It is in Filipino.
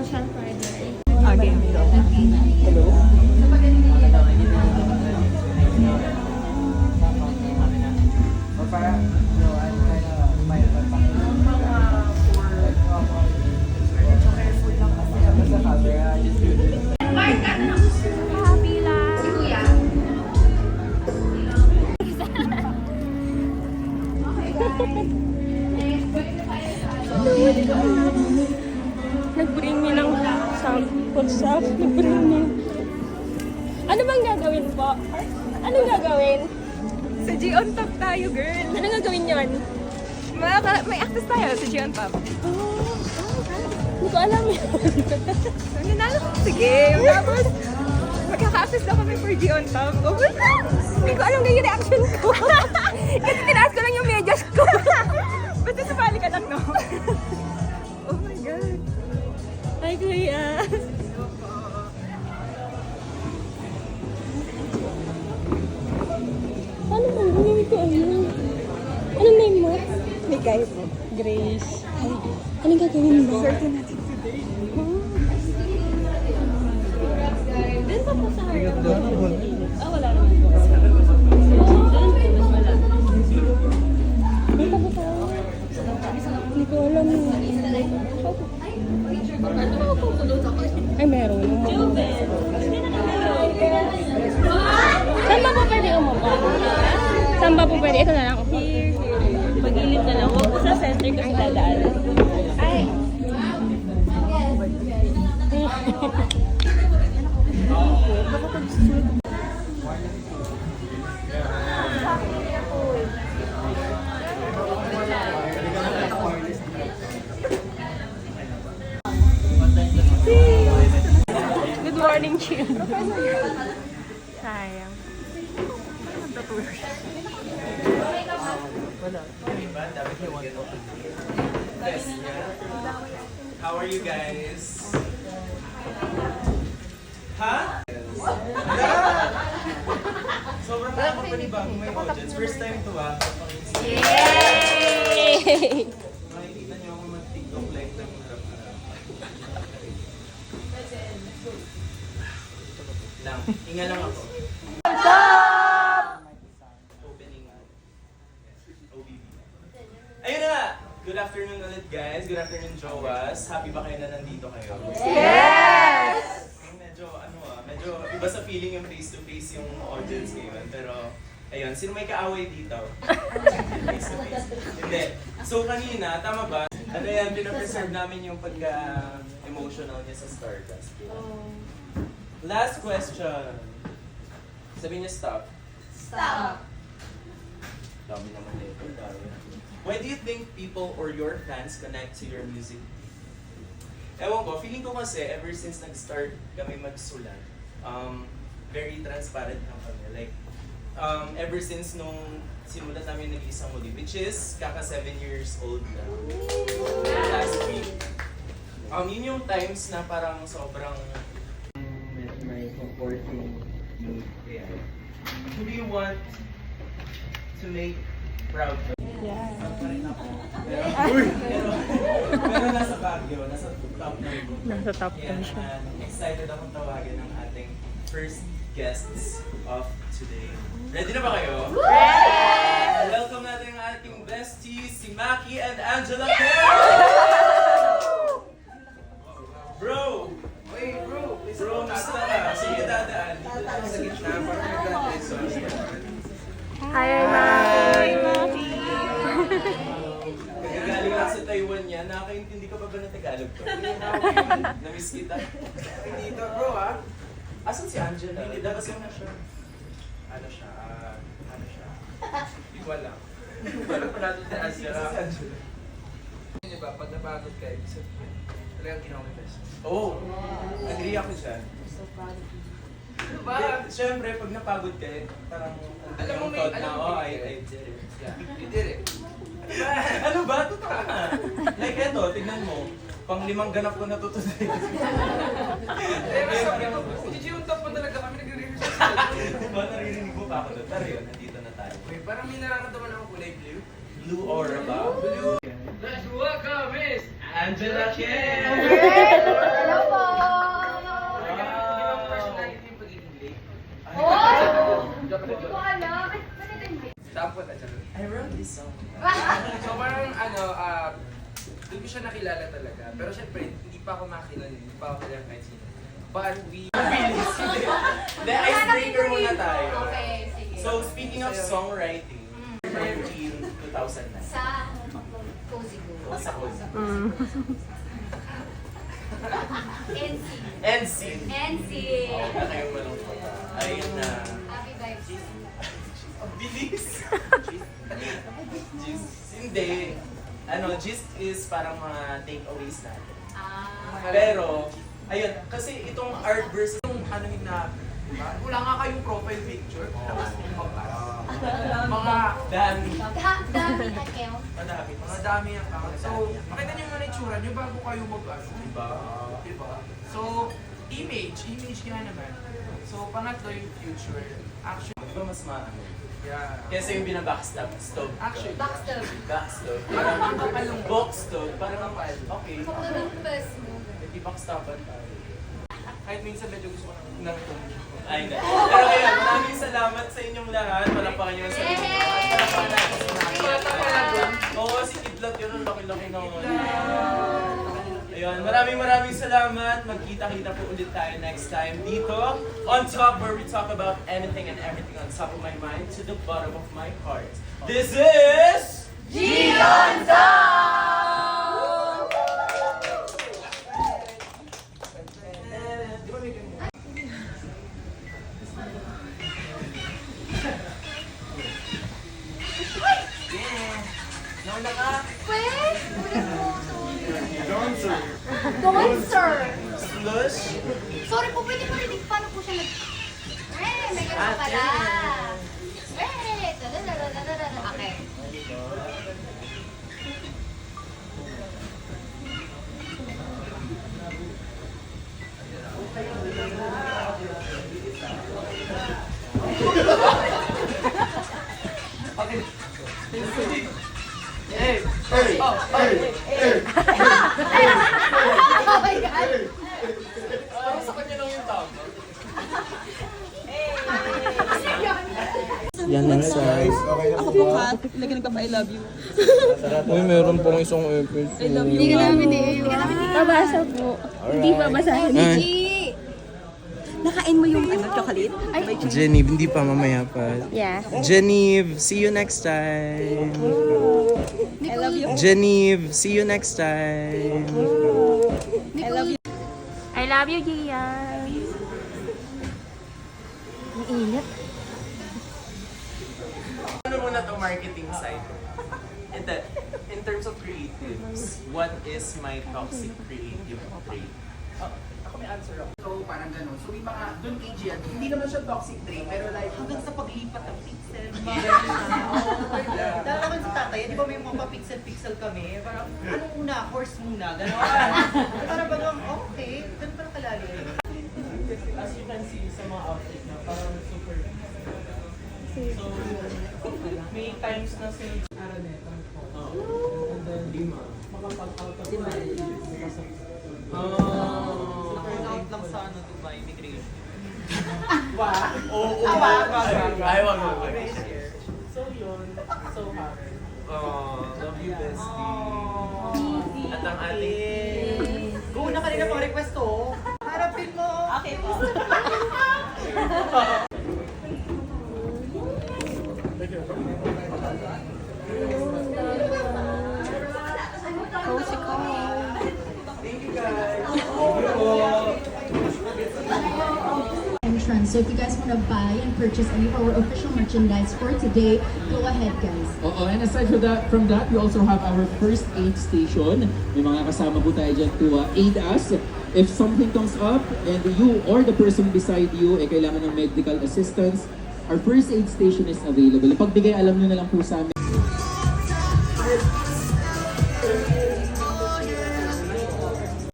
social fried rice. Okay. Hello? Happy lang. Nag-bring me ng food stuff. Nag-bring me. Ano bang gagawin po? Anong gagawin? Sa G on top tayo, girl. Anong gagawin yon? May access tayo sa G on top. Hindi ko alam yun. Sige, tapos magkaka-access daw kami for G on top. Oh my God! Hindi ko alam na yung reaction ko. Kasi tinaas ko lang yung medyas ko. Basta sumali ka lang, no? Oh my God. Ay, kuya. Paano bang gawin ko ano? Anong name mo? May guy po. Grace. Ay, anong gagawin mo? Swerte natin today. Doon pa po sa harap. Ah, wala naman po. Doon po, wala. Doon pa po sa harap. Hindi ko alam. Ay, meron. Saan ba po pwede umupo? Saan ba po pwede? Ito na lang. Here. Pag-ilip na lang. Huwag po sa center kasi dadaan. Ay. Good morning, children. Sayang. How are you guys? Ha? Sobrang nakakapanibago may audience. First time to Yay! Makikita niyo ako mag-TikTok live ng harap-harap. Lang. Hinga lang ako. Opening. OBB. Ayun na nga! Good afternoon ulit guys. Good afternoon Jowas. Happy ba kayo na nandito kayo? Yes! Medyo iba sa feeling yung face-to-face yung audience ngayon. Pero, ayun, sino may kaaway dito? Face-to-face. Hindi. So kanina, tama ba? Ano yan, pinapreserve namin yung pagka-emotional niya sa Stardust. Last question. Sabihin niyo stop. Stop. Dami naman nito. Why do you think people or your fans connect to your music? Ewan ko, feeling ko kasi ever since nag-start kami magsulat, very transparent lang kami. Like, ever since nung simulat namin nag-isang muli, which is kaka 7 years old na last week. Yun yung times na parang sobrang my comforting mood. Who do you want to make proud? Yeah. Pero nasa Baguio, nasa top ng group. Nasa top Yeah, na siya. excited akong tawagin ng ating first guests of today. Ready na ba kayo? Ready! Welcome natin ang ating besties, si Maki and Angela Kerr! Bro! Wait, bro. Bro, musta ka? Sige, dadaan. Dito lang sa gitna para mag-graduate. Hi, Maki! Kagagaling lang sa Taiwan yan, nakakaintindi ka pa ba ng Tagalog to? Namiss kita. Dito, bro, ha? Asan si Angela? Hindi, dapat na siya. Ano siya? Hindi ko alam. Paano pa natin na Angela? Si Angela. Diba, pag napagod ka, talagang ginawa mo best. Oo. Agree ako dyan. Diba? Siyempre, pag napagod ka, parang Alam mo, may- thought na, alam mo, oh, may- I did it. Yeah, you did it. Ano ba? Totoo na. Like eto, tignan mo. Pang-5 ganap ko na to today. Sabi ko, yung top pa talaga kami nagre-rehearse. Diba, naririnig mo pa ako doon. Pero yun, nandito na tayo. Wait, parang may nararamdaman ako kulay blue. Blue aura ba? Blue. Let's welcome Miss Angela Kerr! Hello Charot. I wrote this song. So parang doon ko siya nakilala talaga. Pero syempre, hindi pa ako makilala, hindi pa ako kilala kahit sino. But we... The icebreaker muna tayo. Okay, sige. So, speaking of songwriting, 2009. Sa Cozy Go. Sa Cozy. NC. NC. NC. Huwag na kayong malungkot. Ayun na. Happy vibes. Ang bilis. Gist. Hindi. Gist is parang mga takeaways natin. Pero, ayun, kasi itong artverse, Yung na, diba? Wala nga kayong profile picture. Tapos mga dami. Dami account. Madami. mga dami ang account. So, makita niyo yung mga itsura niyo bago kayo Diba? Diba? So, image nga naman. So, pangatlo yung future. Actually, Diba mas maano? yeah. Kasi yung binabackstab, stove. Actually, Backstab. Backstove. Parang ang kapal ng box stove. Parang kapal. okay. Kapag mo. Hindi backstaban tayo. Kahit minsan medyo gusto ko ng Ay, hindi. Pero ayun, maraming salamat sa inyong lahat. Palakpakan niyo sa inyo. Palakpakan natin sa mga. Oo, si Kidlat yun. Ang laki-laki na Ayun, maraming salamat. Magkita-kita po ulit tayo next time dito. On Top, where we talk about anything and everything on top of my mind to the bottom of my heart. This is... Gion Di ba may ganyan? Yeah. Nauna ka. Pwede? Dancer. Slush. Sorry po, pwede marinig paano po siya nag... may ganun pala. Okay. Hey! Oh my God. Parang sa kanya lang yung tama. Yan lang sa... Ako po, Kat. Lagyan ka pa, I love you. Uy, meron pong isang episode. Hindi ka namin iiwan. Babasa po. Hindi babasahin. Ay. Nakain mo yung chocolate? Genevieve, hindi pa, mamaya pa. Yeah. Genevieve, see you next time. I love you. Genevieve, see you next time. I love you. I love you, Gian. Mainit. Ano muna to marketing side? In terms of creatives, what is my toxic creative trait? Ako may answer ako. So, parang ganun. So, may mga, dun kay Gian, hindi naman siya toxic trait, pero like, hanggang sa paglipat ng pixel, dahil naman si tatay, di ba may mga pa-pixel-pixel kami? Parang, anong una? Horse muna, gano'n. Parang bagang, okay, ganun pala kalalim. As you can see sa mga outfit na parang super... So, may times na sinunod and then lima. Makapag-out of Out lang sa ano, Dubai, immigration. Oo. Ay, wag mo. So yun. So happy. Love you, bestie. At ang ating... Go na kanina pang request to. Harapin mo. Okay po. Thank you, guys. Entrance. So if you guys want to buy and purchase any of our official merchandise for today, go ahead, guys. And aside from that, we also have our first aid station. May mga kasama po tayo dyan to aid us. If something comes up and you or the person beside you ay kailangan ng medical assistance, our first aid station is available. Pagbigay, alam nyo na lang po sa amin.